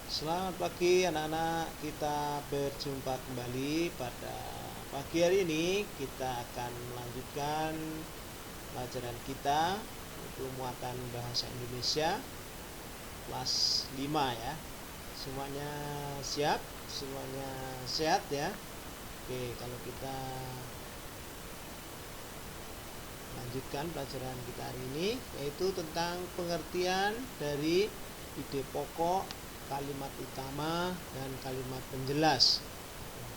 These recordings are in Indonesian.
Selamat pagi anak-anak, kita berjumpa kembali pada pagi hari ini. Kita akan melanjutkan pelajaran kita yaitu muatan bahasa Indonesia kelas 5 ya. Semuanya siap? Semuanya sehat ya? Oke, kalau kita lanjutkan pelajaran kita hari ini yaitu tentang pengertian dari ide pokok, kalimat utama, dan kalimat penjelas.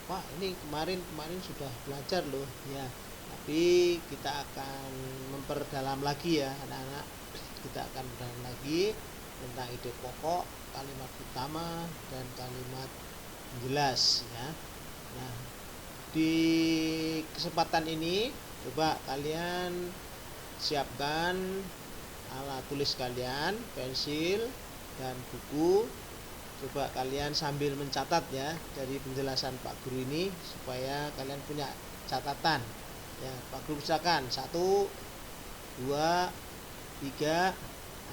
Pak, ini kemarin sudah belajar loh ya, tapi kita akan memperdalam lagi ya anak-anak. Kita akan memperdalam lagi tentang ide pokok, kalimat utama, dan kalimat penjelas ya. Nah, di kesempatan ini coba kalian siapkan alat tulis kalian, pensil dan buku. Coba kalian sambil mencatat ya dari penjelasan Pak Guru ini supaya kalian punya catatan ya. Pak Guru misalkan 1, 2, 3,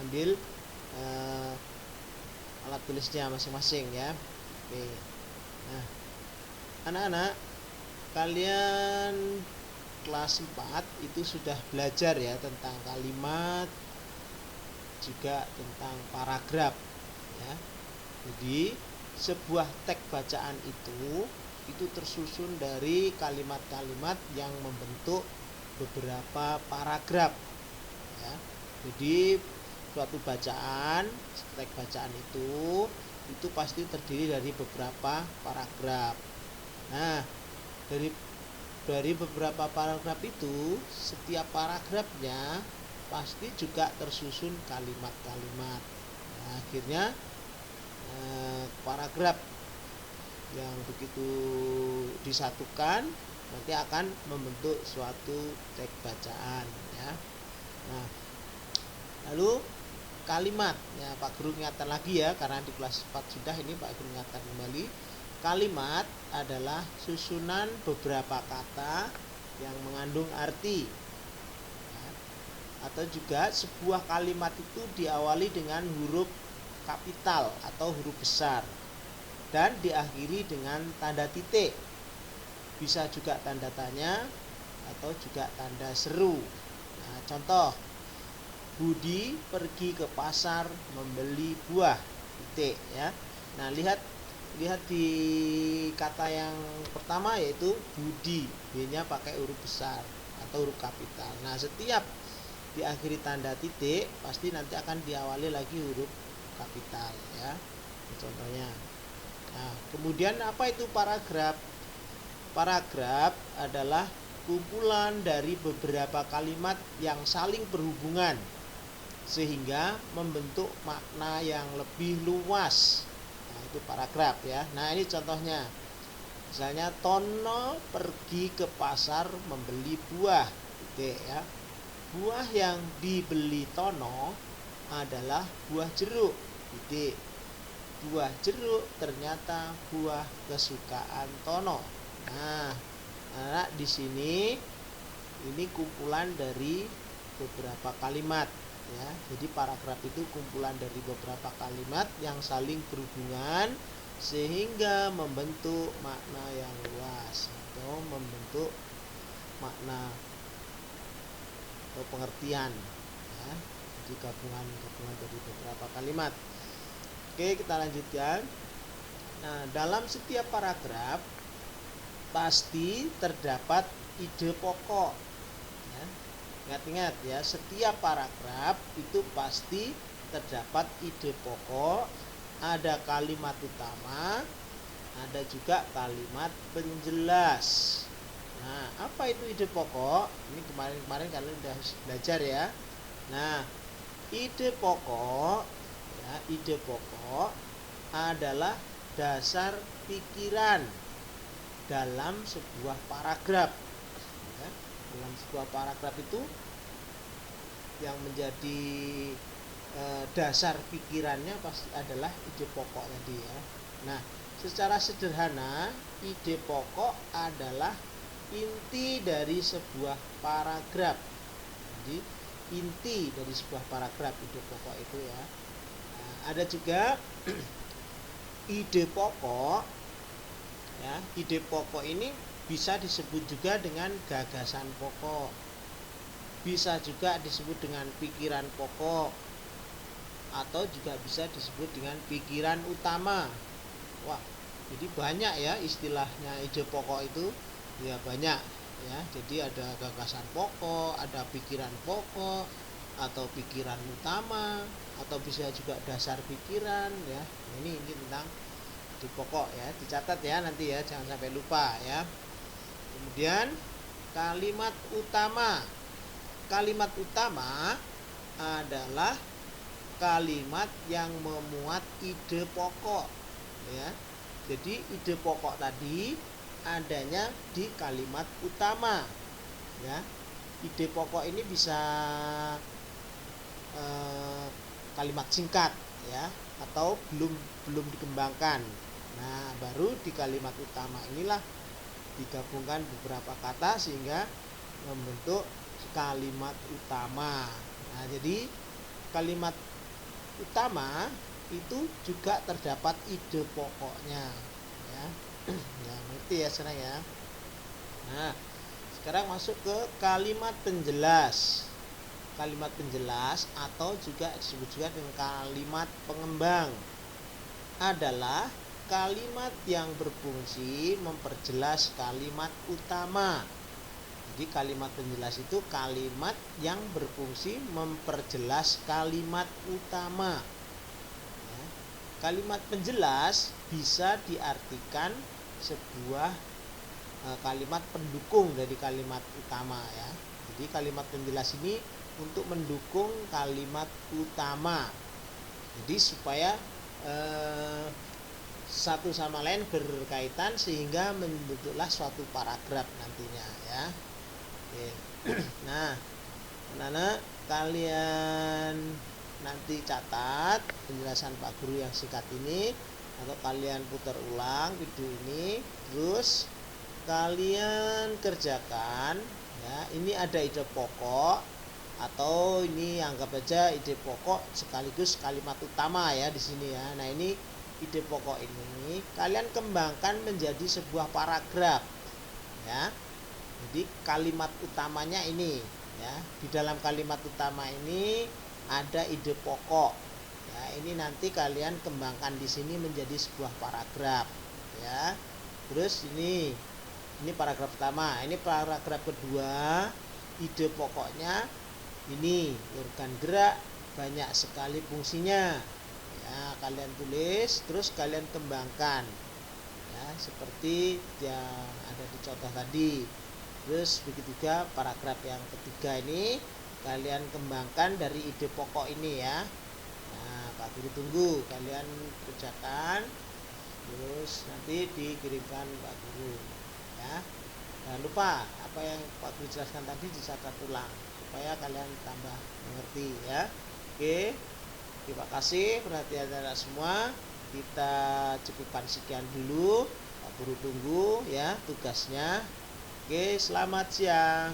ambil alat tulisnya masing-masing ya. Oke. Nah, anak-anak, kalian kelas 4 itu sudah belajar ya tentang kalimat, juga tentang paragraf ya. Jadi sebuah teks bacaan itu tersusun dari kalimat-kalimat yang membentuk beberapa paragraf ya. Jadi suatu bacaan, teks bacaan itu pasti terdiri dari beberapa paragraf. Nah, dari beberapa paragraf itu, setiap paragrafnya pasti juga tersusun kalimat-kalimat. Nah, akhirnya paragraf yang begitu disatukan nanti akan membentuk suatu teks bacaan ya. Nah, lalu kalimat ya, Pak Guru ingatkan lagi ya, karena di kelas 4 sudah, ini Pak Guru ingatkan kembali. Kalimat adalah susunan beberapa kata yang mengandung arti ya. Atau juga sebuah kalimat itu diawali dengan huruf kapital atau huruf besar dan diakhiri dengan tanda titik. Bisa juga tanda tanya atau juga tanda seru. Nah, contoh, Budi pergi ke pasar membeli buah, titik ya. Nah, lihat di kata yang pertama yaitu Budi, B-nya pakai huruf besar atau huruf kapital. Nah, setiap diakhiri tanda titik pasti nanti akan diawali lagi huruf kapital ya. Contohnya. Nah, kemudian apa itu paragraf? Paragraf adalah kumpulan dari beberapa kalimat yang saling berhubungan sehingga membentuk makna yang lebih luas. Nah, itu paragraf ya. Nah, ini contohnya. Misalnya Tono pergi ke pasar membeli buah, titik ya. Buah yang dibeli Tono adalah buah jeruk, titik. Buah jeruk ternyata buah kesukaan Tono. Nah, anak di sini ini kumpulan dari beberapa kalimat ya. Jadi paragraf itu kumpulan dari beberapa kalimat yang saling berhubungan sehingga membentuk makna yang luas atau membentuk makna atau pengertian ya. Jadi gabungan dari beberapa kalimat. Oke, kita lanjutkan. Nah, dalam setiap paragraf pasti terdapat ide pokok ya. Ingat-ingat ya, setiap paragraf itu pasti terdapat ide pokok, ada kalimat utama, ada juga kalimat penjelas. Nah, apa itu ide pokok? Ini kemarin kalian sudah belajar ya. Nah, ide pokok ya, ide pokok adalah dasar pikiran dalam sebuah paragraf ya. Dalam sebuah paragraf itu yang menjadi dasar pikirannya pasti adalah ide pokok tadi ya. Nah, secara sederhana ide pokok adalah inti dari sebuah paragraf. Jadi inti dari sebuah paragraf ide pokok itu ya. Nah, ada juga ide pokok, ya, ide pokok ini bisa disebut juga dengan gagasan pokok, bisa juga disebut dengan pikiran pokok, atau juga bisa disebut dengan pikiran utama. Wah, jadi banyak ya istilahnya ide pokok itu, ya banyak ya. Jadi ada gagasan pokok, ada pikiran pokok, atau pikiran utama, atau bisa juga dasar pikiran ya. Ini tentang ide pokok ya, dicatat ya nanti ya, jangan sampai lupa ya. Kemudian kalimat utama. Kalimat utama adalah kalimat yang memuat ide pokok ya. Jadi ide pokok tadi adanya di kalimat utama ya. Ide pokok ini bisa kalimat singkat ya, atau belum dikembangkan. Nah, baru di kalimat utama inilah digabungkan beberapa kata sehingga membentuk kalimat utama. Nah, jadi kalimat utama itu juga terdapat ide pokoknya ya. Ya, ngerti ya sekarang ya. Nah, sekarang masuk ke kalimat penjelas. Kalimat penjelas atau juga disebut juga dengan kalimat pengembang adalah kalimat yang berfungsi memperjelas kalimat utama. Jadi kalimat penjelas itu kalimat yang berfungsi memperjelas kalimat utama. Ya. Kalimat penjelas bisa diartikan sebuah kalimat pendukung dari kalimat utama ya. Jadi kalimat penjelas ini untuk mendukung kalimat utama. Jadi supaya satu sama lain berkaitan sehingga membentuklah suatu paragraf nantinya ya. Oke. Nah, anak-anak kalian nanti catat penjelasan Pak Guru yang singkat ini, atau kalian putar ulang video ini, terus kalian kerjakan ya. Ini ada ide pokok, atau ini anggap aja ide pokok sekaligus kalimat utama ya di sini ya. Nah, ini ide pokok ini kalian kembangkan menjadi sebuah paragraf ya. Jadi kalimat utamanya ini ya, di dalam kalimat utama ini ada ide pokok ya. Ini nanti kalian kembangkan di sini menjadi sebuah paragraf ya. Terus ini paragraf pertama, ini paragraf kedua, ide pokoknya ini organ gerak banyak sekali fungsinya ya. Kalian tulis terus kalian kembangkan ya, seperti yang ada di contoh tadi. Terus begitu juga paragraf yang ketiga ini kalian kembangkan dari ide pokok ini ya. Nah, Pak Guru tunggu kalian kerjakan, terus nanti dikirimkan Pak Guru ya. Jangan lupa apa yang Pak Guru jelaskan tadi dicatat ulang supaya kalian tambah mengerti ya. Oke, terima kasih perhatian anak semua. Kita cukupkan sekian dulu. Pak Guru tunggu ya tugasnya. Oke, selamat siang.